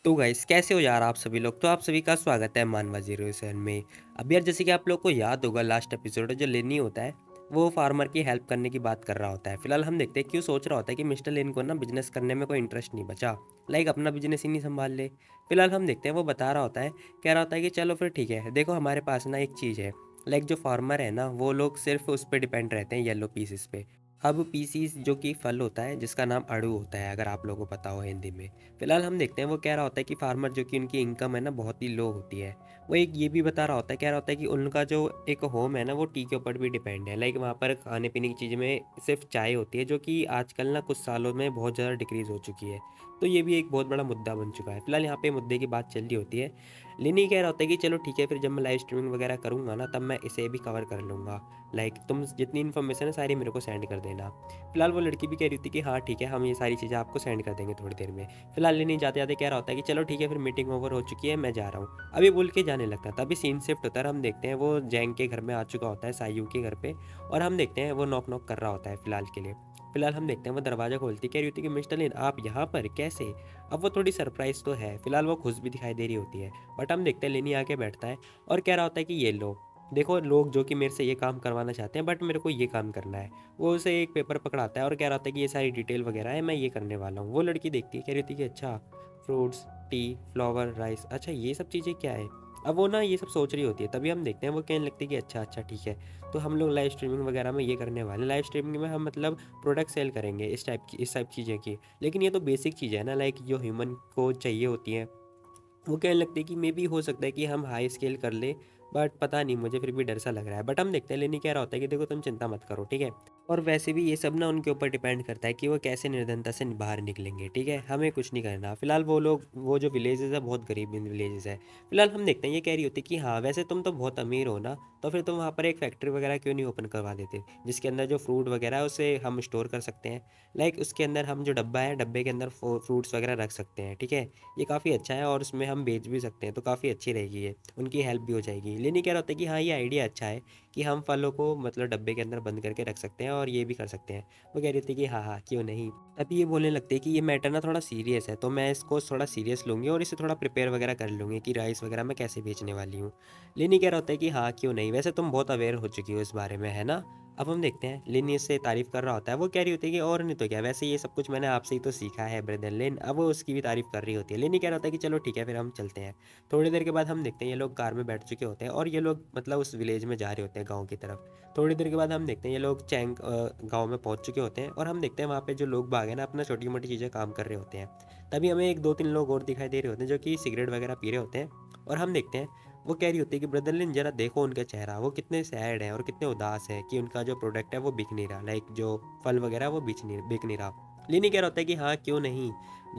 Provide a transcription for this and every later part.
तो गाइस कैसे हो यार आप सभी लोग। तो आप सभी का स्वागत है मानवा जीरो सेवन में। अब यार जैसे कि आप लोग को याद होगा लास्ट एपिसोड जो लेनी होता है वो फार्मर की हेल्प करने की बात कर रहा होता है। फिलहाल हम देखते हैं क्यों सोच रहा होता है कि मिस्टर लेन को ना बिजनेस करने में कोई इंटरेस्ट नहीं बचा, लाइक अपना बिजनेस ही नहीं संभाल ले। फिलहाल हम देखते हैं वो बता रहा होता है, कह रहा होता है कि चलो फिर ठीक है, देखो हमारे पास ना एक चीज़ है, लाइक जो फार्मर है ना वो लोग सिर्फ उस पर डिपेंड रहते हैं, येलो पीसीस पे। अब पीसीस जो कि फल होता है जिसका नाम अड़ू होता है, अगर आप लोगों को पता हो हिंदी में। फिलहाल हम देखते हैं वो कह रहा होता है कि फार्मर जो कि उनकी इनकम है ना बहुत ही लो होती है। वो एक ये भी बता रहा होता है, कह रहा होता है कि उनका जो एक होम है ना वो टी के ऊपर भी डिपेंड है, लाइक वहाँ पर खाने पीने की चीज़ में सिर्फ चाय होती है, जो कि आजकल ना कुछ सालों में बहुत ज़्यादा डिक्रीज़ हो चुकी है। तो ये भी एक बहुत बड़ा मुद्दा बन चुका है। फिलहाल यहाँ पे मुद्दे की बात चल रही होती है। लिनी कह रहा होता है कि चलो ठीक है, फिर जब मैं लाइव स्ट्रीमिंग वगैरह करूँगा ना तब मैं इसे भी कवर कर लूँगा, लाइक तुम जितनी इन्फॉर्मेशन है सारी मेरे को सेंड कर देना। फिलहाल वो लड़की भी कह रही थी कि हाँ ठीक है, हम ये सारी चीज़ें आपको सेंड कर देंगे थोड़ी देर में। फिलहाल लेने जाते जाते कह रहा होता है कि चलो ठीक है, फिर मीटिंग ओवर हो चुकी है, मैं जा रहा हूँ, अभी बोल के जाने लगता है। तभी सीन शिफ्ट होता है और हम देखते हैं वो जैंग के घर में आ चुका होता है, सायू के घर पे। और हम देखते हैं वो नॉक नॉक कर रहा होता है फिलहाल के लिए। फिलहाल हम देखते हैं वो दरवाज़ा खोलती कह रही होती है कि मिस्टर लिन आप यहाँ पर कैसे। अब वो थोड़ी सरप्राइज तो है, फिलहाल वो खुश भी दिखाई दे रही होती है। बट हम देखते हैं लेनी आके बैठता है और कह रहा होता है कि ये लो, देखो लोग जो कि मेरे से ये काम करवाना चाहते हैं बट मेरे को ये काम करना है। वो उसे एक पेपर पकड़ाता है और कह रहा था कि ये सारी डिटेल वगैरह है, मैं ये करने वाला हूँ। वो लड़की देखती है, कह रही थी कि अच्छा फ्रूट्स, टी, फ्लावर, राइस, अच्छा ये सब चीज़ें क्या है। अब वो ना ये सब सोच रही होती है, तभी हम देखते हैं वो कहने लगती है कि अच्छा अच्छा ठीक है, तो हम लोग लाइव स्ट्रीमिंग वगैरह में ये करने वाले हैं। लाइव स्ट्रीमिंग में हम मतलब प्रोडक्ट सेल करेंगे इस टाइप चीज़ें की। लेकिन ये तो बेसिक चीज़ है ना, लाइक जो ह्यूमन को चाहिए होती है। वो कहने लगते हैं कि मे बी हो सकता है कि हम हाई स्केल कर ले, बट पता नहीं, मुझे फिर भी डर सा लग रहा है। बट हम देखते हैं लेनी कह रहा होता है कि देखो तुम चिंता मत करो, ठीक है। और वैसे भी ये सब ना उनके ऊपर डिपेंड करता है कि वो कैसे निर्धनता से बाहर निकलेंगे, ठीक है, हमें कुछ नहीं करना। फिलहाल वो लोग, वो जो विलेजेस है बहुत गरीब विलेजेस है। फिलहाल हम देखते हैं ये कह रही होती है कि हाँ वैसे तुम तो बहुत अमीर हो ना, तो फिर तुम वहाँ पर एक फैक्ट्री वगैरह क्यों नहीं ओपन करवा देते, जिसके अंदर जो फ्रूट वगैरह है उसे हम स्टोर कर सकते हैं। लाइक उसके अंदर हम जो डब्बा है, डब्बे के अंदर फ्रूट्स वगैरह रख सकते हैं, ठीक है। ये काफ़ी अच्छा है और उसमें हम बेच भी सकते हैं, तो काफ़ी अच्छी रहेगी ये, उनकी हेल्प भी हो जाएगी। लेनी कह रहा होता है कि हाँ ये आइडिया अच्छा है कि हम फलों को मतलब डब्बे के अंदर बंद करके रख सकते हैं और ये भी कर सकते हैं। वो कह रही थी कि हाँ हाँ क्यों नहीं। तभी ये बोलने लगते हैं कि ये मैटर ना थोड़ा सीरियस है, तो मैं इसको थोड़ा सीरियस लूँगी और इसे थोड़ा प्रिपेयर वगैरह कर लूँगी कि राइस वगैरह मैं कैसे बेचने वाली हूँ। लेनी कह रहा होता है कि हाँ क्यों नहीं, वैसे तुम बहुत अवेयर हो चुकी हो इस बारे में, है ना। अब हम देखते हैं लिन इससे तारीफ़ कर रहा होता है, वो कह रही होती है कि और नहीं तो क्या, वैसे ये सब कुछ मैंने आपसे ही तो सीखा है ब्रदर लिन। अब वो उसकी भी तारीफ़ कर रही होती है। लिन ही कह रहा होता है कि चलो ठीक है फिर हम चलते हैं। थोड़ी देर के बाद हम देखते हैं ये लोग कार में बैठ चुके होते हैं और ये लोग मतलब उस विलेज में जा रहे होते हैं, गाँव की तरफ। थोड़ी देर के बाद हम देखते हैं ये लोग चैंग गाँव में पहुँच चुके होते हैं और हम देखते हैं वहाँ पे जो लोग बाग हैं ना अपना छोटी मोटी चीज़ें काम कर रहे होते हैं। तभी हमें एक दो तीन लोग और दिखाई दे रहे होते हैं जो कि सिगरेट वगैरह पी रहे होते हैं। और हम देखते हैं वो कह रही होती है कि ब्रदर लिन जरा देखो उनका चेहरा, वो कितने सैड हैं और कितने उदास है कि उनका जो प्रोडक्ट है वो बिक नहीं रहा, लाइक जो फल वगैरह वो बिक नहीं रहा। लिनी कह रहा होता है कि हाँ क्यों नहीं,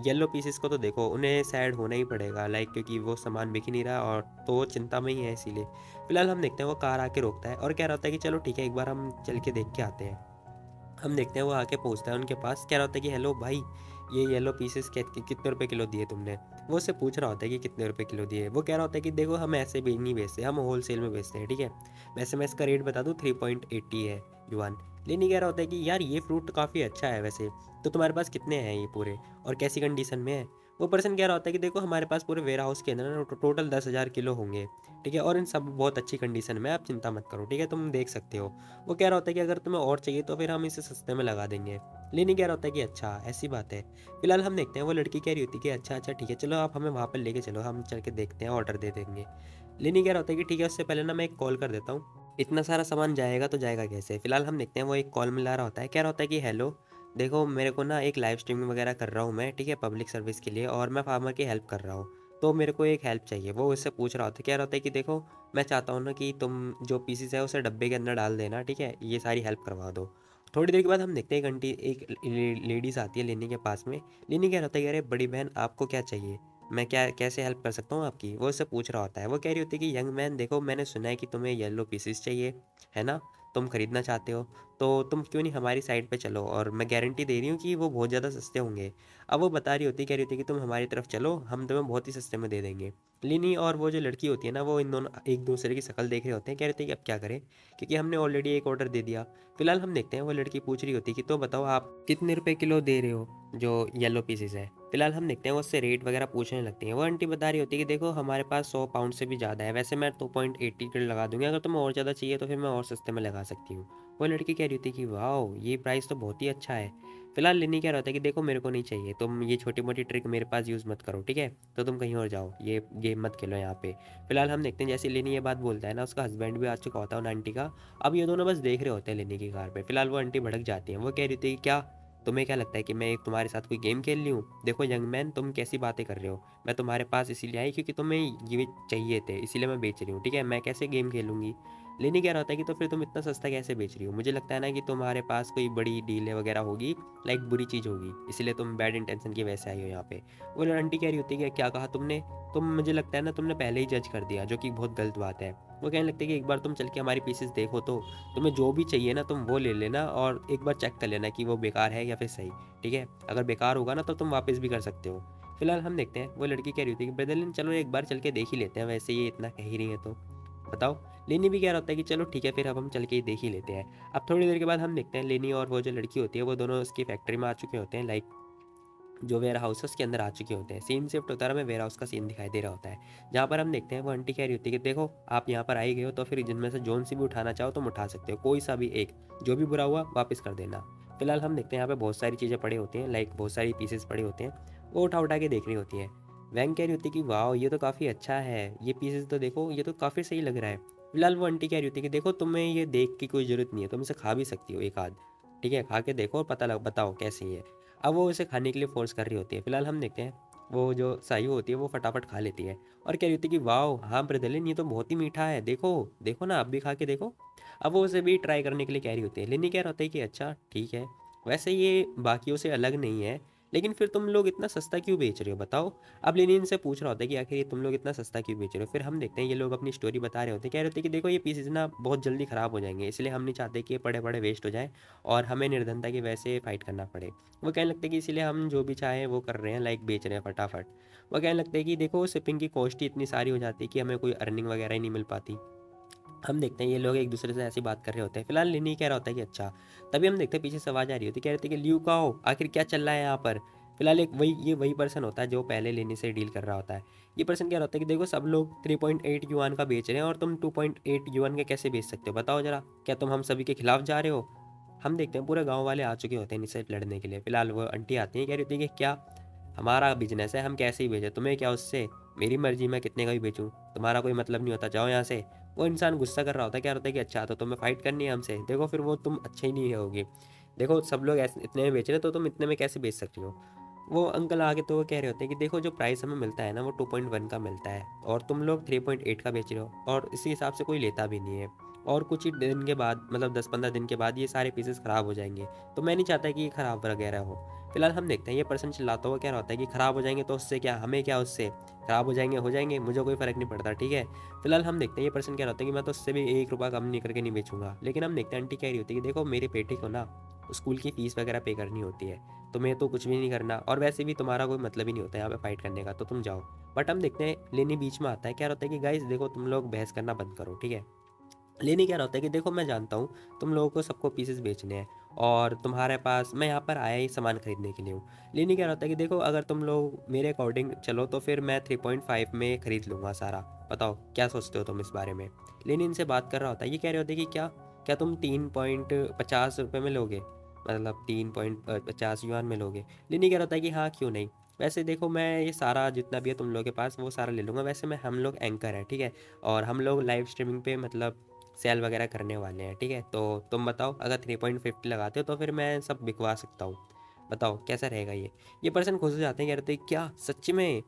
येलो पीसेस को तो देखो, उन्हें सैड होना ही पड़ेगा, लाइक क्योंकि वो सामान बिक ही नहीं रहा और तो वो चिंता में ही है इसीलिए। फिलहाल हम देखते हैं वो कार आके रोकता है और कह रहा होता है कि चलो ठीक है एक बार हम चल के देख के आते हैं। हम देखते हैं वो आके पहुँचता है उनके पास, कह रहा होता है कि हेलो भाई, ये येलो पीसेस कितने रुपए किलो दिए तुमने। वो उससे पूछ रहा होता है कि कितने रुपए किलो दिए। वो कह रहा होता है कि देखो हम ऐसे भी नहीं बेचते, हम होल सेल में बेचते हैं, ठीक है। वैसे मैं इसका रेट बता दूँ, 3.80 है युआन। लेनी कह रहा होता है कि यार ये फ्रूट काफ़ी अच्छा है वैसे, तो तुम्हारे पास कितने हैं ये पूरे और कैसी कंडीशन में है। वो पर्सन कह रहा होता है कि देखो हमारे पास पूरे वेयर हाउस के अंदर ना टोटल 10,000 किलो होंगे, ठीक है, और इन सब बहुत अच्छी कंडीशन में, आप चिंता मत करो, ठीक है, तुम देख सकते हो। वो कह रहा होता है कि अगर तुम्हें और चाहिए तो फिर हम इसे सस्ते में लगा देंगे। लेनी कह रहा होता है कि अच्छा ऐसी बात है। फिलहाल हम देखते हैं वो लड़की कह रही होती है कि अच्छा अच्छा ठीक है, चलो आप हमें वहाँ पर लेके चलो, हम चल के देखते हैं, ऑर्डर दे देंगे। लेनी कह रहा होता है कि ठीक है, उससे पहले ना मैं एक कॉल कर देता हूँ, इतना सारा सामान जाएगा तो जाएगा कैसे। फिलहाल हम देखते हैं वो एक कॉल मिला रहा होता है, कह रहा होता है कि हेलो, देखो मेरे को ना एक लाइव स्ट्रीमिंग वगैरह कर रहा हूँ मैं, ठीक है, पब्लिक सर्विस के लिए, और मैं फार्मर की हेल्प कर रहा हूँ, तो मेरे को एक हेल्प चाहिए। वो उससे पूछ रहा होता है, कह रहा होता है कि देखो मैं चाहता हूँ ना कि तुम जो पीसीस है उसे डब्बे के अंदर डाल देना, ठीक है, ये सारी हेल्प करवा दो। थोड़ी देर के बाद हम देखते हैं एक आंटी, एक लेडीज़ आती है लेनी के पास में। लेनी कह रहा होता है कि अरे बड़ी बहन आपको क्या चाहिए, मैं क्या कैसे हेल्प कर सकता हूँ आपकी। वो उससे पूछ रहा होता है, वो कह रही होती है कि यंग मैन देखो मैंने सुना है कि तुम्हें येलो पीसीस चाहिए, है ना, तुम खरीदना चाहते हो, तो तुम क्यों नहीं हमारी साइड पे चलो, और मैं गारंटी दे रही हूँ कि वो बहुत ज़्यादा सस्ते होंगे। अब वो बता रही होती है, कह रही होती है कि तुम हमारी तरफ चलो, हम तुम्हें बहुत ही सस्ते में दे देंगे। लिनी और वो जो लड़की होती है ना, वो इन दोनों एक दूसरे की शक्ल देख रहे होते हैं, कह रहे थे कि अब क्या करें, क्योंकि हमने ऑलरेडी एक ऑर्डर दे दिया। फिलहाल हम देखते हैं वो लड़की पूछ रही होती है कि तो बताओ आप कितने रुपए किलो दे रहे हो जो येलो पीसेस है। फिलहाल हम देखते हैं वो उससे रेट वगैरह पूछने लगती हैं। वो आंटी बता रही होती है कि देखो हमारे पास 100 पाउंड से भी ज़्यादा है, वैसे मैं 2.80 का लगा दूँगी, अगर तुम्हें और ज़्यादा चाहिए तो फिर मैं और सस्ते में लगा सकती हूँ। वो लड़की कह रही होती है कि वाओ! ये प्राइस तो बहुत ही अच्छा है। फिलहाल लिनी कह रहा होता है कि देखो मेरे को नहीं चाहिए, तुम ये छोटी-मोटी ट्रिक मेरे पास यूज़ मत करो, ठीक है? तो तुम कहीं और जाओ, ये गेम मत खेलो यहाँ पे। फिलहाल हम देखते हैं जैसे लिनी ये बात बोलता है ना, उसका हस्बैंड भी आ चुका होता है उन आंटी का। अब ये दोनों बस देख रहे होते हैं लिनी की कार पे। फिलहाल वो आंटी भड़क जाती हैं। वो कह रही थी कि क्या तुम्हें क्या लगता है कि मैं एक तुम्हारे साथ कोई गेम खेल रही हूँ? देखो यंग मैन, तुम कैसी बातें कर रहे हो? मैं तुम्हारे पास इसीलिए आई क्योंकि तुम्हें ये चाहिए थे, इसीलिए मैं बेच रही हूँ, ठीक है? मैं कैसे गेम खेलूँगी? लेनी क्या होता है कि तो फिर तुम इतना सस्ता कैसे बेच रही हो? मुझे लगता है ना कि तुम्हारे पास कोई बड़ी डील है वगैरह होगी, लाइक बुरी चीज़ होगी, इसीलिए तुम बैड इंटेंशन की वजह से आई हो यहाँ पे। वो आंटी कह रही होती है कि क्या कहा तुमने? तुम मुझे लगता है ना तुमने पहले ही जज कर दिया, जो कि बहुत गलत बात है। वो कहने लगते हैं कि एक बार तुम चल के हमारी पीसेस देखो तो, तुम्हें जो भी चाहिए ना तुम वो ले लेना और एक बार चेक कर लेना कि वो बेकार है या फिर सही, ठीक है? अगर बेकार होगा ना तो तुम वापस भी कर सकते हो। फिलहाल हम देखते हैं वो लड़की कह रही होती है कि ब्रदरलिन चलो एक बार चल के देख ही लेते हैं, वैसे ये इतना कह ही रही है तो। बताओ। लेनी भी कह रहा होता है कि चलो ठीक है फिर अब हम चल के ही देख ही लेते हैं। अब थोड़ी देर के बाद हम देखते हैं लेनी और वो जो लड़की होती है वो दोनों उसकी फैक्ट्री में आ चुके होते हैं, लाइक जो वेयर हाउस है उसके अंदर आ चुके होते हैं। सीन शिफ्ट होता है, हमें वेयर हाउस का सीन दिखाई दे रहा होता है, जहाँ पर हम देखते हैं वो आंटी कह रही होती है कि देखो आप यहाँ पर आई गए हो तो फिर जिनमें से जोन सी भी उठाना चाहो तुम उठा सकते हो, कोई सा भी एक, जो भी बुरा हुआ वापस कर देना। फिलहाल हम देखते हैं यहाँ पे बहुत सारी चीज़ें पड़ी होती हैं, लाइक बहुत सारी पीसेस पड़े होते हैं, वो उठा उठा के देख रही होती हैं। वैंग कह रही होती है कि वाह ये तो काफ़ी अच्छा है, ये पीसेस तो देखो ये तो काफ़ी सही लग रहा है। फिलहाल वो आंटी कह रही होती है कि देखो तुम्हें ये देख की कोई ज़रूरत नहीं है, तुम इसे खा भी सकती हो एक आध, ठीक है? खा के देखो और पता लग बताओ कैसी है। अब वो उसे खाने के लिए फ़ोर्स कर रही होती है। फिलहाल हम देखते हैं वो जो सायु होती है वो फटाफट खा लेती है और कह रही होती है कि वाओ! हाँ ब्रदरलिन ये तो बहुत ही मीठा है, देखो, देखो ना आप भी खा के देखो। अब वो उसे भी ट्राई करने के लिए कह रही होती है। लिनी कह रहा होता है कि अच्छा ठीक है, वैसे ये बाकियों से अलग नहीं है, लेकिन फिर तुम लोग इतना सस्ता क्यों बेच रहे हो बताओ? अब लिनी इनसे पूछ रहा होता है कि आखिर ये तुम लोग इतना सस्ता क्यों बेच रहे हो? फिर हम देखते हैं ये लोग अपनी स्टोरी बता रहे होते हैं, कह रहे होते हैं कि देखो ये पीसेज़ ना बहुत जल्दी ख़राब हो जाएँगे, इसलिए हम नहीं चाहते कि ये पड़े-पड़े वेस्ट हो जाएँ और हमें निर्धनता की वजह से फ़ाइट करना पड़े। वो कहने लगते हैं कि इसीलिए हम जो भी चाहें वो कर रहे हैं, लाइक बेच रहे हैं फटाफट। वो कहने लगते हैं कि देखो शिपिंग की कॉस्ट ही इतनी सारी हो जाती है कि हमें कोई अर्निंग वगैरह ही नहीं मिल पाती। हम देखते हैं ये लोग एक दूसरे से ऐसी बात कर रहे होते हैं। फिलहाल लिनी कह रहा होता है कि अच्छा, तभी हम देखते हैं पीछे से आवाज़ आ रही होती है, कह रहे थे कि ल्यू काओ आखिर क्या चल रहा है यहाँ पर? फिलहाल एक वही पर्सन होता है जो पहले लेनी से डील कर रहा होता है। ये पर्सन कह रहा होता है कि देखो सब लोग 3.8 युआन का बेच रहे हैं और तुम 2.8 युआन का कैसे बेच सकते हो बताओ जरा? क्या तुम हम सभी के खिलाफ जा रहे हो? हम देखते हैं पूरे गाँव वाले आ चुके होते हैं इनसे लड़ने के लिए। फिलहाल वो आंटी आती हैं, कह रही होती है कि क्या हमारा बिजनेस है, हम कैसे ही बेचें, तुम्हें क्या उससे? मेरी मर्जी मैं कितने का भी बेचूं, तुम्हारा कोई मतलब नहीं होता, जाओ यहाँ से। वो इंसान गुस्सा कर रहा होता है, क्या होता है कि अच्छा तो तुम्हें फाइट करनी है हमसे, देखो फिर वो तुम अच्छे ही नहीं रहोगे, देखो सब लोग ऐसे इतने में बेच रहे हैं तो तुम इतने में कैसे बेच सकती हो? वो अंकल आगे तो वो कह रहे होते हैं कि देखो जो प्राइस हमें मिलता है ना वो 2.1 का मिलता है और तुम लोग 3.8 का बेच रहे हो और इसी हिसाब से कोई लेता भी नहीं है, और कुछ ही दिन के बाद मतलब 10-15 दिन के बाद ये सारे पीसेस ख़राब हो जाएंगे, तो मैं नहीं चाहता कि ये ख़राब वगैरह हो। फिलहाल हम देखते हैं ये पर्सन चिल्लाता हुआ क्या होता है कि ख़राब हो जाएंगे तो उससे क्या, हमें क्या उससे, ख़राब हो जाएंगे मुझे कोई फ़र्क नहीं पड़ता, ठीक है? फिलहाल हम देखते हैं ये पर्सन क्या होता है कि मैं तो उससे भी 1 रुपया कम नहीं करके नहीं बेचूंगा। लेकिन हम देखते हैं आंटी कह रही होती है कि देखो मेरे बेटे को ना स्कूल की फ़ीस वगैरह पे करनी होती है, तुम्हें तो कुछ भी नहीं करना और वैसे भी तुम्हारा कोई मतलब ही नहीं होता यहाँ पे फाइट करने का, तो तुम जाओ। बट हम देखते हैं लेनी बीच में आता है, क्या होता है कि गाइस देखो तुम लोग बहस करना बंद करो, ठीक है? लेनी क्या होता है कि देखो मैं जानता हूँ तुम लोगों को सबको पीसेस बेचने हैं और तुम्हारे पास मैं यहाँ पर आया ही सामान खरीदने के लिए हूँ। लेनी क्या होता है कि देखो अगर तुम लोग मेरे अकॉर्डिंग चलो तो फिर मैं 3.5 में खरीद लूँगा सारा, बताओ क्या सोचते हो तुम इस बारे में? लेनी इनसे बात कर रहा होता है, ये कह रहे होते हैं कि क्या क्या तुम 3.50 रुपये में लोगे, मतलब 3.50 युआन में लोगे? लेनी कह रहा होता है कि हाँ क्यों नहीं, वैसे देखो मैं ये सारा जितना भी है तुम लोगों के पास वो सारा ले लूँगा, वैसे मैं हम लोग एंकर है, ठीक है? और हम लोग लाइव स्ट्रीमिंग पे मतलब सेल वगैरह करने वाले हैं, ठीक है? तो तुम बताओ अगर 3.50 लगाते हो तो फिर मैं सब बिकवा सकता हूँ, बताओ कैसा रहेगा ये पर्सन खुश हो जाते हैं, कह रहे हैं क्या सच में?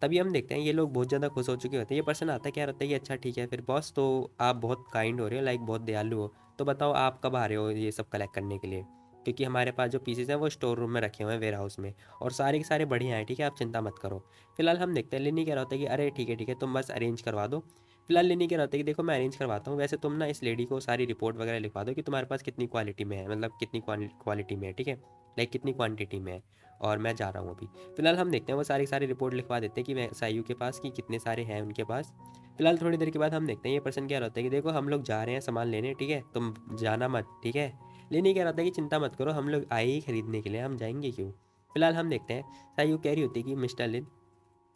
तभी हम देखते हैं ये लोग बहुत ज़्यादा खुश हो चुके होते हैं। ये पर्सन आता है, क्या रहता है कि अच्छा ठीक है फिर बॉस, तो आप बहुत काइंड हो रहे हो, लाइक बहुत दयालु हो, तो बताओ आप कब आ रहे हो ये सब कलेक्ट करने के लिए? क्योंकि हमारे पास जो पीसेस हैं वो स्टोर रूम में रखे हुए हैं वेयर हाउस में, और सारे के सारे बढ़िया हैं, ठीक है? आप चिंता मत करो। फिलहाल हम देखते हैं लिनी कह रहा होता है कि अरे ठीक है तुम बस अरेंज करवा दो। फिलहाल लेनी क्या रहता है कि देखो मैं अरेंज करवाता हूँ, वैसे तुम ना इस लेडी को सारी रिपोर्ट वगैरह लिखवा दो कि तुम्हारे पास कितनी क्वालिटी में है, मतलब कितनी क्वालिटी में है, ठीक है? लाइक कितनी क्वांटिटी में है, और मैं जा रहा हूँ अभी। फिलहाल हम देखते हैं वो सारी सारी रिपोर्ट लिखवा देते हैं कि मैं सायु के पास कि कितने सारे हैं उनके पास। फिलहाल थोड़ी देर के बाद हम देखते हैं ये पर्सन क्या रहता है कि देखो हम लोग जा रहे हैं सामान लेने, ठीक है? तुम जाना मत, ठीक है? लेनी क्या रहता है कि चिंता मत करो, हम लोग आए ही खरीदने के लिए, हम जाएंगे क्यों? फिलहाल हम देखते हैं सायु कह रही होती है कि मिस्टर लिन,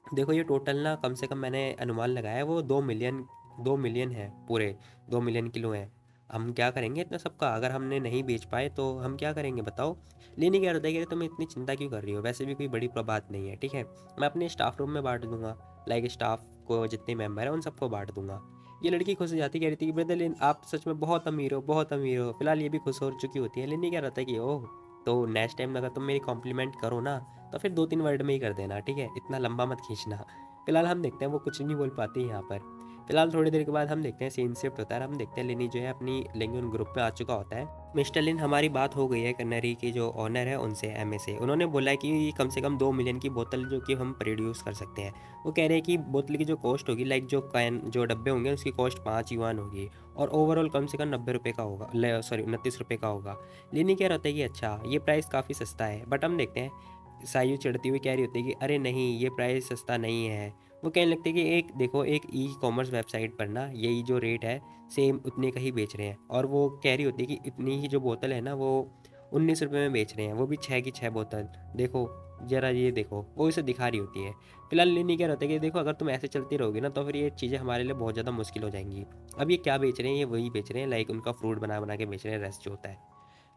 देखो ये टोटल ना कम से कम मैंने अनुमान लगाया है वो 2 मिलियन है पूरे, 2 मिलियन किलो हैं। हम क्या करेंगे इतना सबका, अगर हमने नहीं बेच पाए तो हम क्या करेंगे बताओ। लेनी क्या होता है कि तुम्हें इतनी चिंता क्यों कर रही हो, वैसे भी कोई बड़ी बात नहीं है, ठीक है। मैं अपने स्टाफ रूम में बांट दूंगा, लाइक स्टाफ को जितने मेंबर हैं उन सबको बांट दूंगा। ये लड़की खुश हो जाती है, कह रही थी कि ब्रदर लिन आप सच में बहुत अमीर हो, बहुत अमीर हो। फिलहाल ये भी खुश हो चुकी होती है। लेनी क्या रहता है कि ओह, तो नेक्स्ट टाइम अगर तुम मेरी कॉम्प्लीमेंट करो ना तो फिर 2-3 वर्ड में ही कर देना, ठीक है, इतना लंबा मत खींचना। फिलहाल हम देखते हैं वो कुछ नहीं बोल पाती यहाँ पर। फिलहाल थोड़ी देर के बाद हम देखते हैं सीन शिफ्ट होता है, हम देखते हैं लिनी जो है अपनी लेंगुन ग्रुप में आ चुका होता है। मिस्टर लिन, हमारी बात हो गई है कन्नरी के जो ऑनर है उनसे, एमए से। उन्होंने बोला है कि कम से कम 2 मिलियन की बोतल जो कि हम प्रोड्यूस कर सकते हैं। वो कह रहे हैं कि बोतल की जो कॉस्ट होगी, लाइक जो कैन जो डब्बे होंगे उसकी कॉस्ट 5 युआन होगी, और ओवरऑल कम से कम 90 रुपये का होगा, सॉरी 29 रुपये का होगा। लिनी कह रहा होता है कि अच्छा ये प्राइस काफ़ी सस्ता है, बट हम देखते हैं सायु चिढ़ती हुई कह रही होती है कि अरे नहीं ये प्राइस सस्ता नहीं है। वो कहने लगते हैं कि एक देखो, एक ई कॉमर्स वेबसाइट पर ना यही जो रेट है सेम उतने का ही बेच रहे हैं, और वो कह रही होती है कि इतनी ही जो बोतल है ना वो 19 रुपये में बेच रहे हैं, वो भी 6 की 6 बोतल। देखो जरा ये देखो, वो इसे दिखा रही होती है। फिलहाल लिनी कह रहा होता है कि देखो अगर तुम ऐसे चलती रहोगी ना तो फिर ये चीज़ें हमारे लिए बहुत ज़्यादा मुश्किल हो जाएंगी। अब ये क्या बेच रहे हैं, ये वही बेच रहे हैं, लाइक उनका फ्रूट बना बना के बेच रहे हैं, रेस्ट जो होता है।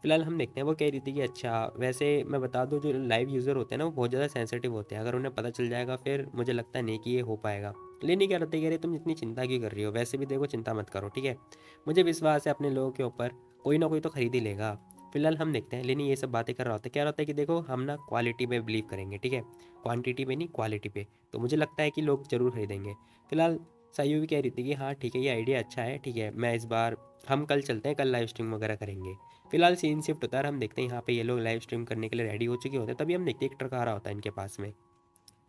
फिलहाल हम देखते हैं वो कह रही थी कि अच्छा वैसे मैं बता दूं जो लाइव यूज़र होते हैं ना वो बहुत ज़्यादा सेंसिटिव होते हैं, अगर उन्हें पता चल जाएगा फिर मुझे लगता नहीं कि ये हो पाएगा। लेनी क्या रहती है, कह रही तुम इतनी चिंता क्यों कर रही हो, वैसे भी देखो चिंता मत करो, ठीक है। मुझे विश्वास है अपने लोगों के ऊपर, कोई ना कोई तो खरीद ही लेगा। फिलहाल हम देखते हैं लेनी ये सब बातें कर रहा होता है, क्या होता है कि देखो हम ना क्वालिटी पे बिलीव करेंगे, ठीक है, क्वांटिटी पे नहीं क्वालिटी पे, तो मुझे लगता है कि लोग ज़रूर खरीदेंगे। फिलहाल सायु भी कह रही थी कि हाँ ठीक है ये आइडिया अच्छा है, ठीक है मैं इस बार, हम कल चलते हैं, कल लाइव स्ट्रीम वगैरह करेंगे। फिलहाल सीन शिफ्ट होता है और हम देखते हैं यहाँ पे ये लोग लाइव स्ट्रीम करने के लिए रेडी हो चुके होते हैं। तभी हम देखते हैं एक ट्रक आ रहा होता है इनके पास में,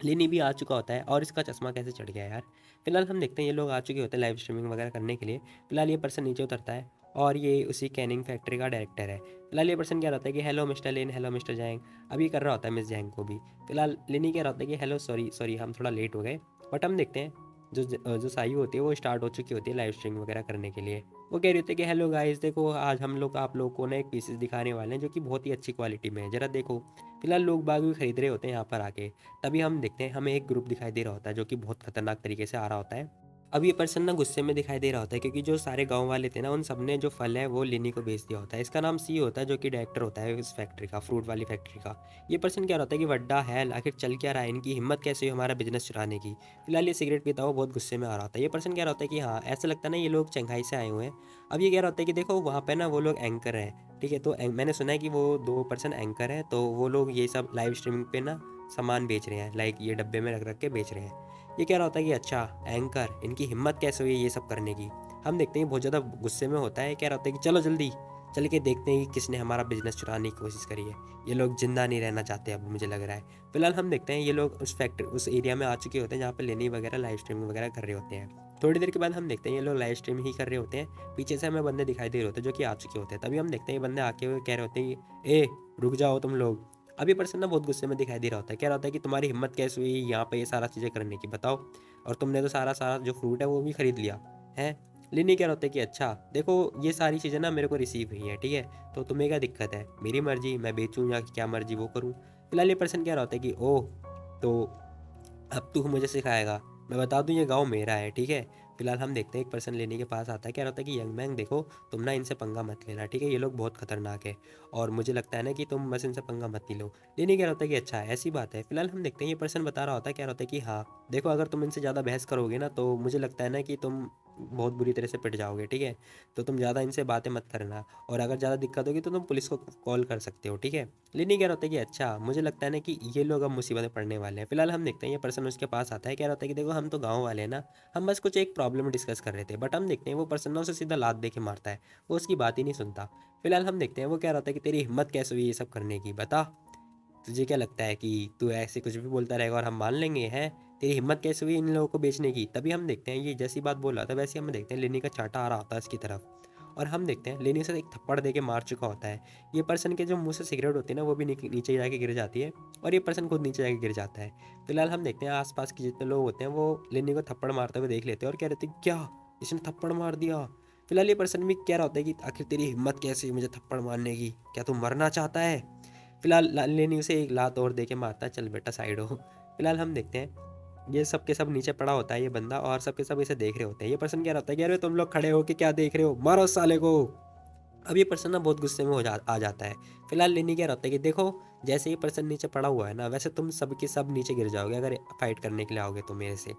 लिनी भी आ चुका होता है, और इसका चश्मा कैसे चढ़ गया यार। फिलहाल हम देखते हैं ये लोग आ चुके होते हैं लाइव स्ट्रीमिंग वगैरह करने के लिए। फिलहाल ये पर्सन नीचे उतरता है और ये उसी कैनिंग फैक्ट्री का डायरेक्टर है। फिलहाल ये पर्सन क्या रहता है कि हेलो मिस्टर लिन, हेलो मिस्टर जैंग, अभी कर रहा होता है मिस जैंग को भी। फिलहाल लिनी क्या रहता है कि हेलो सॉरी सॉरी हम थोड़ा लेट हो गए। बट हम देखते हैं जो सायु होती है वो स्टार्ट हो चुकी होती है लाइव स्ट्रीमिंग वगैरह करने के लिए। वो कह रही होती है कि हेलो गाइस, देखो आज हम लोग आप लोग को ना एक पीसेस दिखाने वाले हैं जो कि बहुत ही अच्छी क्वालिटी में है, ज़रा देखो। फिलहाल लोग बाग भी खरीद रहे होते हैं यहाँ पर आके। तभी हम देखते हैं हमें एक ग्रुप दिखाई दे रहा होता है जो कि बहुत खतरनाक तरीके से आ रहा होता है। अब ये पर्सन ना गुस्से में दिखाई दे रहा होता है क्योंकि जो सारे गांव वाले थे ना उन सब ने जो फल है वो लिनी को बेच दिया होता है। इसका नाम सी होता है जो कि डायरेक्टर होता है इस फैक्ट्री का, फ्रूट वाली फैक्ट्री का। ये पर्सन क्या होता है कि वड्डा है, आखिर चल क्या रहा है, इनकी हिम्मत कैसे हुई हमारा बिजनेस चुराने की। फिलहाल ये सिगरेट पीता हुआ बहुत गुस्से में आ रहा होता है। ये पर्सन क्या होता है कि हाँ ऐसा लगता है ना ये लोग चंगाई से आए हुए हैं। अब ये कह रहा होता है कि देखो वहाँ पे ना वो लोग एंकर हैं, ठीक है, तो मैंने सुना है कि वो 2 पर्सन एंकर हैं, तो वो लोग ये सब लाइव स्ट्रीमिंग पे ना सामान बेच रहे हैं, लाइक ये डब्बे में रख रख के बेच रहे हैं। ये कह रहा होता है कि अच्छा एंकर, इनकी हिम्मत कैसे हुई ये सब करने की। हम देखते हैं बहुत ज़्यादा गुस्से में होता है, कह रहा होता है कि चलो जल्दी चल के देखते हैं कि किसने हमारा बिजनेस चुराने की कोशिश करी है। ये लोग जिंदा नहीं रहना चाहते अब मुझे लग रहा है। फिलहाल हम देखते हैं ये लोग उस फैक्ट्री उस एरिया में आ चुके होते हैं जहाँ पर लेनी वगैरह लाइव स्ट्रीमिंग वगैरह कर रहे होते हैं। थोड़ी देर के बाद हम देखते हैं ये लोग लाइव स्ट्रीम ही कर रहे होते हैं, पीछे से हमें बंदे दिखाई दे रहे होते हैं जो कि आ चुके होते हैं। तभी हम देखते हैं ये बंदे आके हुए कह रहे होते हैं कि ए रुक जाओ तुम लोग। अभी पर्सन ना बहुत गुस्से में दिखाई दे रहा होता है, कह रहा होता है कि तुम्हारी हिम्मत कैसे हुई यहाँ पे ये सारा चीज़ें करने की, बताओ। और तुमने तो सारा सारा जो फ्रूट है वो भी खरीद लिया है। लिनी कह रहा होता है कि अच्छा देखो ये सारी चीज़ें ना मेरे को रिसीव हुई हैं, ठीक है, तो तुम्हें क्या दिक्कत है, मेरी मर्जी, मैं बेचूँ या क्या मर्जी वो करूँ। फिलहाल ये पर्सन कह रहा होता है कि ओह, तो अब तू मुझे सिखाएगा, मैं बता दूं ये गांव मेरा है, ठीक है। फिलहाल हम देखते हैं एक पर्सन लेने के पास आता है, कह रहा होता है कि यंग मैन देखो तुम ना इनसे पंगा मत लेना, ठीक है, ये लोग बहुत खतरनाक है और मुझे लगता है ना कि तुम बस इनसे पंगा मत ही लो। लेने कह रहा होता है कि अच्छा ऐसी बात है। फिलहाल हम देखते हैं ये पर्सन बता रहा होता है, कह रहा होता है कि हाँ देखो अगर तुम इनसे ज़्यादा बहस करोगे ना तो मुझे लगता है ना कि तुम बहुत बुरी तरह से पिट जाओगे, ठीक है, तो तुम ज़्यादा इनसे बातें मत करना, और अगर ज़्यादा दिक्कत होगी तो तुम पुलिस को कॉल कर सकते हो, ठीक है। लेनी कह रहा होता है कि अच्छा मुझे लगता है ना कि ये लोग अब मुसीबत में पड़ने वाले हैं। फिलहाल हम देखते हैं ये पर्सन उसके पास आता है, कह रहा होता है कि देखो हम तो गांव वाले हैं ना, हम बस कुछ एक प्रॉब्लम डिस्कस कर रहे थे। बट हम देखते हैं वो पर्सन ना उसे सीधा लात दे के मारता है, वो उसकी बात ही नहीं सुनता। फिलहाल हम देखते हैं वो कह रहा होता है कि तेरी हिम्मत कैसे हुई ये सब करने की, बता, तुझे क्या लगता है कि तू ऐसे कुछ भी बोलता रहेगा और हम मान लेंगे, हैं तेरी हिम्मत कैसे हुई इन लोगों को बेचने की। तभी हम देखते हैं ये जैसी बात बोल रहा था वैसे हम देखते हैं लेनी का चाटा आ रहा होता है इसकी तरफ, और हम देखते हैं लेनी से एक थप्पड़ दे के मार चुका होता है। ये पर्सन के जो मुंह से सिगरेट होती है ना वो भी नीचे जाके गिर जाती है, और ये पर्सन खुद नीचे जाके गिर जाता है। फिलहाल हम देखते हैं आसपास के जितने लोग होते हैं वो लेनी को थप्पड़ मारते हुए देख लेते हैं और कह रहे थे क्या इसने थप्पड़ मार दिया। फिलहाल ये पर्सन भी कह रहा होता है कि आखिर तेरी हिम्मत कैसे हुई मुझे थप्पड़ मारने की, क्या तू मरना चाहता है। फिलहाल लेनी उसे एक लात और दे के मारता है, चल बेटा साइड हो। फिलहाल हम देखते हैं ये सब के सब नीचे पड़ा होता है ये बंदा, और सब के सब इसे देख रहे होते हैं। ये पर्सन कह रहा होता है कि अरे तुम लोग खड़े हो के क्या देख रहे हो, मारो साले को। अब ये पर्सन ना बहुत गुस्से में आ जाता है। फिलहाल लेनी कह रहा होता है कि देखो, जैसे ये पर्सन नीचे पड़ा हुआ है ना, वैसे तुम सब के सब नीचे गिर जाओगे अगर फाइट करने के लिए आओगे तो मेरे से।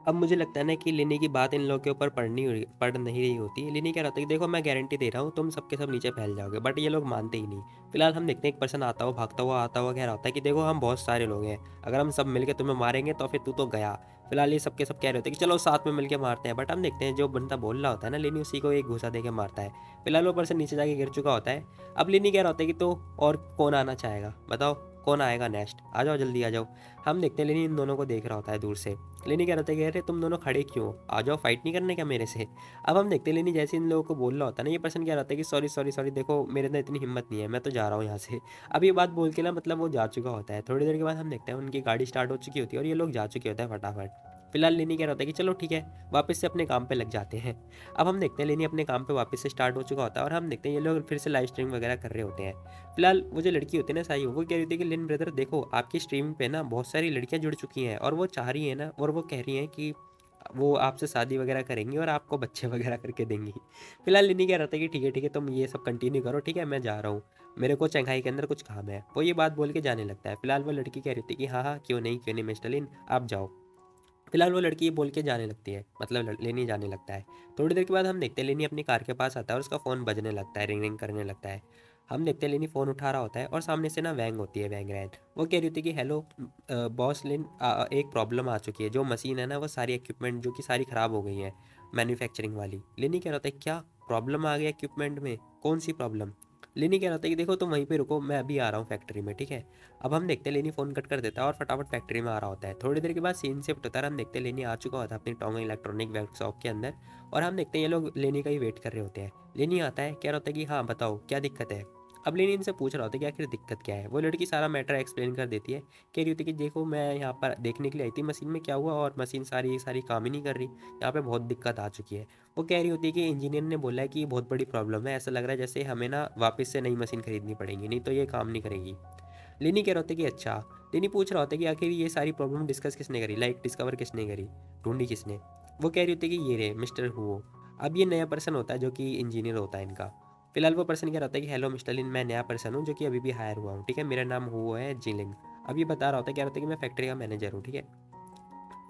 अब मुझे लगता है ना कि लेनी की बात इन लोगों के ऊपर पड़ नहीं रही होती। लेनी कह रहा था कि देखो मैं गारंटी दे रहा हूँ तुम सबके सब नीचे फैल जाओगे, बट ये लोग मानते ही नहीं। फिलहाल हम देखते हैं एक पर्सन आता हुआ भागता हुआ आता हुआ कह रहा होता है कि देखो हम बहुत सारे लोग हैं, अगर हम सब मिलके तुम्हें मारेंगे तो फिर तू तो गया। फिलहाल ये सबके सब कह रहे होते हैं कि चलो साथ में मिलके मारते हैं, बट हम देखते हैं जो बंदा बोल रहा होता है ना लेनी, उसी को एक घूसा दे के मारता है। फिलहाल वो पर्सन नीचे जाके गिर चुका होता है। अब लेनी कह रहा होता है कि तो और कौन आना चाहेगा, बताओ कौन आएगा नेक्स्ट, आ जाओ जल्दी आ जाओ। हम देखते हैं लेनी इन दोनों को देख रहा होता है दूर से। लेनी कह रहा था कि अरे तुम दोनों खड़े क्यों हो? आ जाओ, फाइट नहीं करने क्या मेरे से? अब हम देखते हैं लेनी जैसे इन लोगों को बोल रहा होता है ना, ये पर्सन कह रहा था कि सॉरी सॉरी सॉरी, देखो मेरे अंदर इतनी हिम्मत नहीं है, मैं तो जा रहा हूँ यहाँ से। अब ये बात बोल के ना मतलब वो जा चुका होता है। थोड़ी देर के बाद हम देखते हैं उनकी गाड़ी स्टार्ट हो चुकी होती है और ये लोग जा चुके होते हैं फटाफट। फिलहाल लेनी कह रहा होता है कि चलो ठीक है, वापस से अपने काम पे लग जाते हैं। अब हम देखते हैं लेनी अपने काम पे वापस से स्टार्ट हो चुका होता है और हम देखते हैं ये लोग फिर से लाइव स्ट्रीम वगैरह कर रहे होते हैं। फिलहाल वो जो लड़की होती है ना साई, वो कह रही थी कि लिन ब्रदर देखो आपकी स्ट्रीम पे ना बहुत सारी लड़कियां जुड़ चुकी हैं और वो चाह रही है ना, और वो कह रही हैं कि वो आपसे शादी वगैरह करेंगी और आपको बच्चे वगैरह करके देंगी। फिलहाल लिनी कह रहा था कि ठीक है तुम ये सब कंटिन्यू करो, ठीक है मैं जा रहा हूँ, मेरे को चंगाई के अंदर कुछ काम है। वो ये बात बोल के जाने लगता है। फिलहाल वो लड़की कह रही थी कि हाँ हाँ क्यों नहीं मिस्टर लिन, आप जाओ। फिलहाल वो लड़की ये बोल के जाने लगती है, मतलब लेनी जाने लगता है। थोड़ी देर के बाद हम देखते हैं लेनी अपनी कार के पास आता है और उसका फ़ोन बजने लगता है, रिंग रिंग करने लगता है। हम देखते हैं लेनी फ़ोन उठा रहा होता है और सामने से ना वैंग होती है, वैंग रैन। वो कह रही होती है कि हेलो बॉस लिन, एक प्रॉब्लम आ चुकी है, जो मशीन है ना वो सारी इक्विपमेंट जो कि सारी ख़राब हो गई है, मैन्युफैक्चरिंग वाली। लेनी कह रहा था क्या प्रॉब्लम आ गया इक्विपमेंट में, कौन सी प्रॉब्लम? लेनी कह रहा था कि देखो तुम वहीं पे रुको, मैं अभी आ रहा हूँ फैक्ट्री में, ठीक है। अब हम देखते हैं लेनी फ़ोन कट कर देता है और फटाफट फैक्ट्री में आ रहा होता है। थोड़ी देर के बाद सीन शिफ्ट होता है, हम देखते हैं लेनी आ चुका होता है अपनी टोंगा इलेक्ट्रॉनिक वर्कशॉप के अंदर। और हम देखते हैं ये लोग लेनी का ही वेट कर रहे होते हैं। लेनी आता है, कह रहा होता है कि हाँ बताओ क्या दिक्कत है। अब लेनी इनसे पूछ रहा होता है कि आखिर दिक्कत क्या है। वो लड़की सारा मैटर एक्सप्लेन कर देती है। कह रही होती है कि देखो मैं यहाँ पर देखने के लिए आई थी मशीन में क्या हुआ, और मशीन सारी सारी काम ही नहीं कर रही, यहाँ पे बहुत दिक्कत आ चुकी है। वो कह रही होती है कि इंजीनियर ने बोला है कि ये बहुत बड़ी प्रॉब्लम है, ऐसा लग रहा है जैसे हमें ना वापस से नई मशीन खरीदनी पड़ेगी, नहीं तो ये काम नहीं करेगी। लेनी कह रहा होता है कि अच्छा। लेनी पूछ रहा होता है कि आखिर ये सारी प्रॉब्लम डिस्कस किसने करी, लाइक डिस्कवर किसने करी, ढूंढी किसने? वो कह रही होती है कि ये रे मिस्टर हुओ। अब ये नया पर्सन होता है जो कि इंजीनियर होता है इनका। फिलहाल वो पर्सन कह रहा होता है कि हेलो मिस्टर लिन, मैं नया पर्सन हूँ जो कि अभी भी हायर हुआ हूँ, ठीक है, मेरा नाम हुओ है जिलिंग। अब ये बता रहा होता है, कह रहा होता है कि मैं फैक्ट्री का मैनेजर हूँ, ठीक है।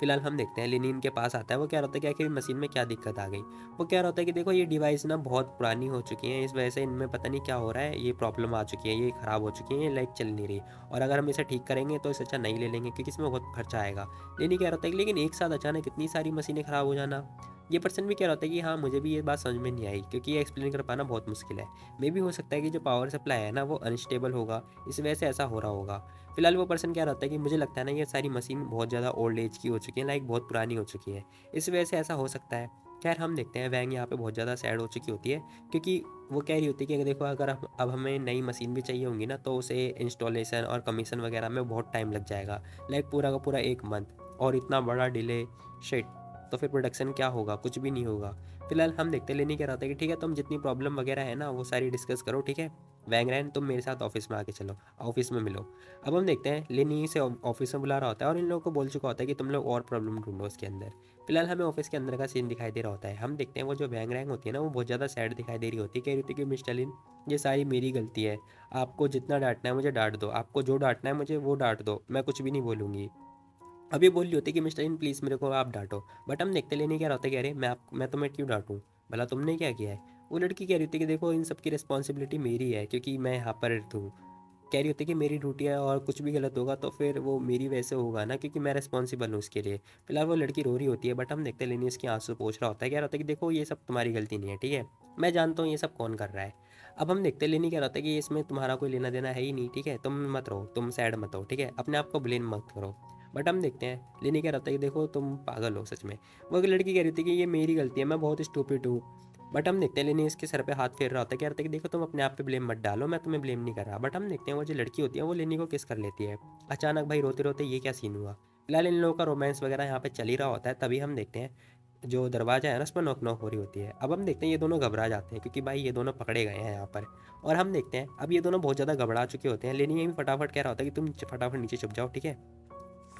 फिलहाल हम देखते हैं लेनिन के पास आता है। वो कह रहा होता है कि आखिर मशीन में क्या दिक्कत आ गई। वो कह रहा होता है कि देखो ये डिवाइस ना बहुत पुरानी हो चुकी हैं, इस वजह से इनमें पता नहीं क्या हो रहा है, ये प्रॉब्लम आ चुकी है, ये ख़राब हो चुकी है, ये लाइट चल नहीं रही। और अगर हम इसे ठीक करेंगे तो इससे अच्छा नहीं ले लेंगे क्योंकि इसमें बहुत खर्चा आएगा। लेनी कह रहा होता है कि लेकिन एक साथ अचानक इतनी सारी मशीनें ख़राब हो जाना। ये पर्सन भी कह रहा होता है कि हाँ मुझे भी ये बात समझ में नहीं आई, क्योंकि ये एक्सप्लेन कर पाना बहुत मुश्किल है। मे भी हो सकता है कि जो पावर सप्लाई है ना वो अनस्टेबल होगा, इस वजह से ऐसा हो रहा होगा। फिलहाल वो पर्सन क्या रहता है कि मुझे लगता है ना ये सारी मशीन बहुत ज़्यादा ओल्ड एज की हो चुकी है, लाइक बहुत पुरानी हो चुकी है, इस वजह से ऐसा हो सकता है। खैर हम देखते हैं वैंग यहाँ पे बहुत ज़्यादा सैड हो चुकी होती है, क्योंकि वो कह रही होती है कि देखो अगर अब हमें नई मशीन भी चाहिए होंगी ना तो उसे इंस्टॉलेशन और कमीशन वगैरह में बहुत टाइम लग जाएगा, लाइक पूरा का पूरा 1 मंथ, और इतना बड़ा डिले, शिट। तो फिर प्रोडक्शन क्या होगा, कुछ भी नहीं होगा। फिलहाल हम देखते लेने क्या रहता है कि ठीक है तुम जितनी प्रॉब्लम वगैरह है ना वो सारी डिस्कस करो, ठीक है। वैंग रैन तुम मेरे साथ ऑफिस में आके चलो, ऑफिस में मिलो। अब हम देखते हैं लेनी से ऑफिस में बुला रहा होता है और इन लोगों को बोल चुका होता है कि तुम लोग और प्रॉब्लम ढूंढो उसके अंदर। फिलहाल हमें ऑफिस के अंदर का सीन दिखाई दे रहा होता है। हम देखते हैं वो जो वैंग रैंग होती है ना वो बहुत ज़्यादा सैड दिखाई दे रही होती है, कह रही होती है कि मिस्टर लिन ये सारी मेरी गलती है, आपको जितना डांटना है मुझे डांट दो, आपको जो डांटना है मुझे वो डांट दो, मैं कुछ भी नहीं बोलूँगी। अब ये बोल रही होती है कि मिस्टर इन प्लीज़ मेरे को आप डांटो, बट हम देखते लेने क्या रहता है कि अरे मैं तुम्हें क्यों डांटूँ, भला तुमने क्या किया है? वो लड़की कह रही थी कि देखो इन सब की रिस्पॉन्सिबिलिटी मेरी है क्योंकि मैं यहाँ पर हूँ। कह रही होती है कि मेरी ड्यूटी है और कुछ भी गलत होगा तो फिर वो मेरी वजह से होगा ना, क्योंकि मैं रिस्पॉन्सिबल हूँ उसके लिए। फिलहाल वो लड़की रो रही होती है, बट हम देखते लेनी उसके आंसू पोंछ रहा होता है, कह रहा होता है कि देखो ये सब तुम्हारी गलती नहीं है, ठीक है, मैं जानता हूँ ये सब कौन कर रहा है। अब हम देखते लेनी क्या रहता है कि इसमें तुम्हारा कोई लेना देना है ही नहीं, ठीक है, तुम मत रहो, तुम सैड मत हो, ठीक है, अपने आप को ब्लेम मत करो। बट हम देखते हैं लेनी क्या रहता है कि देखो तुम पागल हो सच में। वो एक लड़की कह रही थी कि ये मेरी गलती है, मैं बहुत स्टूपिड हूँ। बट हम देखते हैं लेनी इसके सर पे हाथ फेर रहा होता है, कह रहा था कि देखो तुम अपने आप पे ब्लेम मत डालो, मैं तुम्हें ब्लेम नहीं कर रहा। बट हम देखते हैं वो जो लड़की होती है वो लेनी को किस कर लेती है अचानक। भाई रोते रोते ये क्या सीन हुआ। फिलहाल इन लोगों का रोमांस वगैरह यहाँ पे चल ही रहा होता है, तभी हम देखते हैं जो दरवाज़ा है ना उसमें नॉक नॉक हो रही होती है। अब हम देखते हैं ये दोनों घबरा जाते हैं क्योंकि भाई ये दोनों पकड़े गए हैं यहाँ पर। और हम देखते हैं अब ये दोनों बहुत ज़्यादा घबरा चुके होते हैं, लेकिन ये भी फटाफट कह रहा होता है कि तुम फटाफट नीचे छुप जाओ, ठीक है।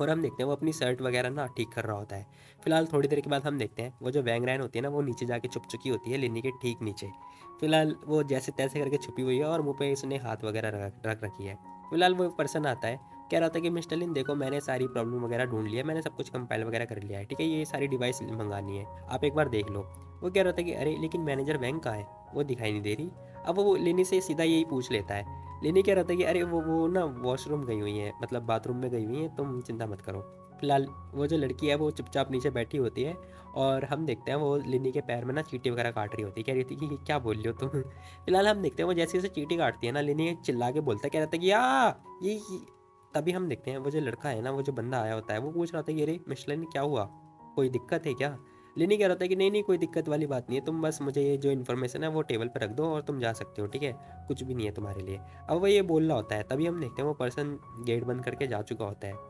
और हम देखते हैं वो अपनी शर्ट वगैरह ना ठीक कर रहा होता है। फिलहाल थोड़ी देर के बाद हम देखते हैं वो जो वैंग रैन होती है ना वो नीचे जाके छुप चुकी होती है लिनी के ठीक नीचे। फिलहाल वो जैसे तैसे करके छुपी हुई है और मुंह पे इसने हाथ वगैरह रख रख रखी है। फिलहाल वो पर्सन आता है, कह रहा था कि मिस्टर लिन देखो मैंने सारी प्रॉब्लम वगैरह ढूंढ लिया, मैंने सब कुछ कंपाइल वगैरह कर लिया है, ठीक है, ये सारी डिवाइस मंगानी है, आप एक बार देख लो। वो कह रहा था कि अरे लेकिन मैनेजर वैंग कहाँ है, वो दिखाई नहीं दे रही। अब वो लिनी से सीधा यही पूछ लेता है। लिनी कह रहा था कि अरे वो ना वॉशरूम गई हुई है, मतलब बाथरूम में गई हुई है, तुम चिंता मत करो। फिलहाल वो जो लड़की है वो चुपचाप नीचे बैठी होती है और हम देखते हैं वो लिनी के पैर में ना चींटी वगैरह काट रही होती है, कह रही थी कि क्या बोल रही हो तुम। फिलहाल हम देखते हैं वो जैसे जैसे चींटी काटती है ना लिनी चिल्ला के बोलता है, कह रहा था कि ये तभी हम देखते हैं वो जो लड़का है ना, वो जो बंदा आया होता है वो पूछ रहा था कि अरे मिशेल ने क्या हुआ, कोई दिक्कत है क्या। लिनी कह रहा था कि नहीं नहीं कोई दिक्कत वाली बात नहीं है, तुम बस मुझे ये जो इन्फॉर्मेशन है वो टेबल पर रख दो और तुम जा सकते हो, ठीक है, कुछ भी नहीं है तुम्हारे लिए। अब वो ये बोल रहा होता है तभी हम देखते हैं वो पर्सन गेट बंद करके जा चुका होता है।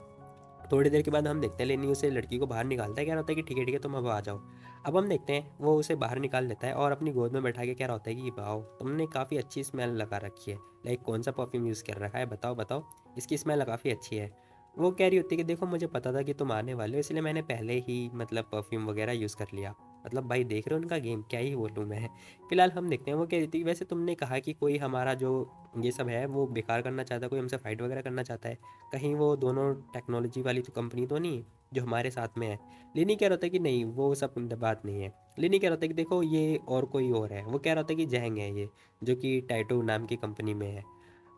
थोड़ी देर के बाद हम देखते हैं लेनी उसे लड़की को बाहर निकालता है, कह रहा होता है कि ठीक है तुम अब आ जाओ। अब हम देखते हैं वो उसे बाहर निकाल देता है और अपनी गोद में बैठा के कह रहा होता है कि वाओ तुमने काफ़ी अच्छी स्मेल लगा रखी है, लाइक कौन सा परफ्यूम यूज़ कर रखा है, बताओ बताओ, इसकी स्मेल काफ़ी अच्छी है। वो कह रही होती है कि देखो मुझे पता था कि तुम आने वाले हो इसलिए मैंने पहले ही मतलब परफ्यूम वगैरह यूज़ कर लिया। मतलब भाई देख रहे हो उनका गेम, क्या ही बोलूँ मैं। फिलहाल हम देखते हैं वो कह रही थी कि वैसे तुमने कहा कि कोई हमारा जो ये सब है वो बेकार करना चाहता है, कोई हमसे फाइट वगैरह करना चाहता है, कहीं वो दोनों टेक्नोलॉजी वाली तो कंपनी तो नहीं जो हमारे साथ में है। लिनी कह रहा था कि नहीं वो सब बात नहीं है। लिनी कह रहा था कि देखो ये और कोई और है, वो कह रहा था कि जैंग है ये, जो कि टाइटो नाम की कंपनी में है।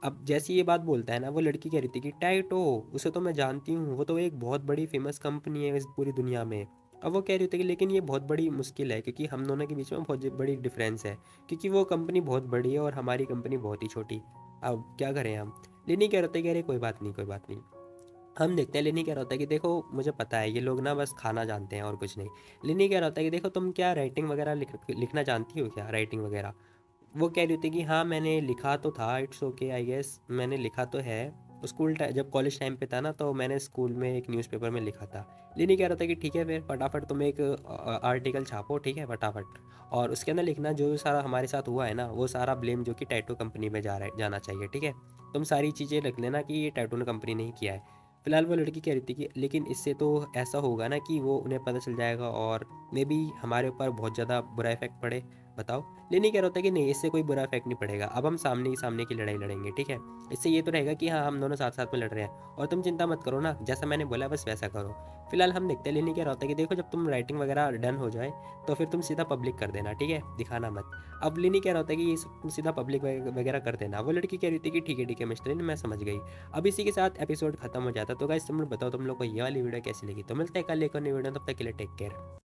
अब जैसी ये बात बोलता है ना वो लड़की कह रही थी कि टाइटो, उसे तो मैं जानती हूँ, वो तो एक बहुत बड़ी फेमस कंपनी है इस पूरी दुनिया में। अब वो कह रही थी कि लेकिन ये बहुत बड़ी मुश्किल है क्योंकि हम दोनों के बीच में बहुत बड़ी डिफरेंस है, क्योंकि वो कंपनी बहुत बड़ी है और हमारी कंपनी बहुत ही छोटी। अब क्या करें हम। लिनी कह रहे थे कि अरे कोई बात नहीं कोई बात नहीं। हम देखते हैं लिनी कह रहा होता है कि देखो मुझे पता है ये लोग ना बस खाना जानते हैं और कुछ नहीं। लिनी कह रहा होता है कि देखो तुम क्या राइटिंग वगैरह लिखना जानती हो क्या, राइटिंग वगैरह। वो कह रही थी कि हाँ मैंने लिखा तो था, इट्स ओके आई गेस, मैंने लिखा तो है। स्कूल टाइम जब कॉलेज टाइम पे था ना तो मैंने स्कूल में एक न्यूज़पेपर में लिखा था। लिनी कह रहा था कि ठीक है फिर फटाफट तुम एक आर्टिकल छापो, ठीक है फटाफट, और उसके अंदर लिखना जो सारा हमारे साथ हुआ है ना वो सारा ब्लेम जो कि टैटू कंपनी में जाना चाहिए, ठीक है। तुम सारी चीज़ें लिख लेना कि ये टैटू ने कंपनी नहीं किया है। फिलहाल वो लड़की कह रही थी कि लेकिन इससे तो ऐसा होगा ना कि वो उन्हें पता चल जाएगा और मे बी हमारे ऊपर बहुत ज़्यादा बुरा इफेक्ट पड़े, बताओ। लेनी कह रहा होता है कि नहीं इससे कोई बुरा इफेक्ट नहीं पड़ेगा, अब हम सामने ही सामने की लड़ाई लड़ेंगे, ठीक है। इससे ये तो रहेगा कि हाँ हम दोनों साथ साथ में लड़ रहे हैं और तुम चिंता मत करो ना, जैसा मैंने बोला बस वैसा करो। फिलहाल हम देखते हैं लेनी कह रहा होता है कि देखो जब तुम राइटिंग वगैरह डन हो जाए तो फिर तुम सीधा पब्लिक कर देना, ठीक है, दिखाना मत। अब लेनी कह रहा होता है कि ये सब तुम सीधा पब्लिक वगैरह कर देना। वो लड़की कह रही थी कि ठीक है मिस्टर लिन मैं समझ गई। अब इसी के साथ एपिसोड खत्म हो जाता। तो गाइस तुम लोग बताओ तुम लोग को ये वाली वीडियो कैसी लगी, तो मिलते हैं कल एक और नई वीडियो, तब तक के लिए टेक केयर।